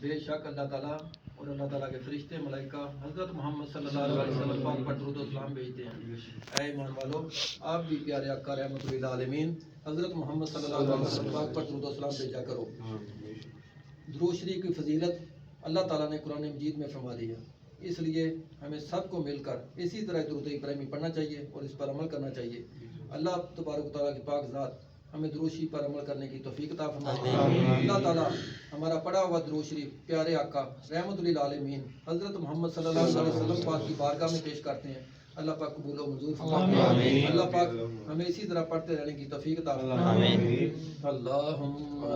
بے شک اللہ تعالیٰ اور اللہ تعالیٰ کے فرشتے ملائکہ حضرت محمد صلی اللہ علیہ وسلم پاک پر درود و سلام بھیجتے ہیں۔ اے ایمان والو، آپ بھی پیارے آقا رحمت للعالمین حضرت محمد صلی اللہ علیہ وسلم پاک پر درود و سلام بھیجا کرو۔ درود شریف کی فضیلت اللہ تعالیٰ نے قرآن مجید میں فرما دی ہے، اس لیے ہمیں سب کو مل کر اسی طرح درود ابراہیمی پڑھنا چاہیے اور اس پر عمل کرنا چاہیے۔ اللہ تبارک و تعالیٰ کی پاک ذات ہمیں درود شریف پر عمل کرنے کی توفیق عطا فرمائے۔ اللہ تعالیٰ ہمارا پڑھا ہوا درود شریف پیارے آقا رحمت للعالمین حضرت محمد صلی اللہ علیہ وسلم پاک کی بارگاہ میں پیش کرتے ہیں۔ اللہ پاک قبول و منظور فرمائے۔ اللہ پاک ہمیں اسی طرح پڑھتے رہنے کی توفیق عطا فرمائے۔ اللہم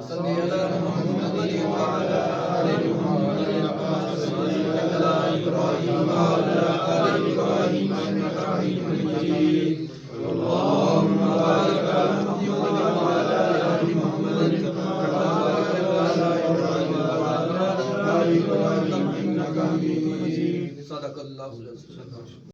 صلی علی محمد وعلی آل محمد کما صلیت علی ابراہیم وعلی آل ابراہیم انک حمید مجید۔ اللہم بارک علی محمد وعلی آل محمد کما بارکت علی ابراہیم وعلی آل ابراہیم انک حمید مجید۔ صدق اللہ العظیم۔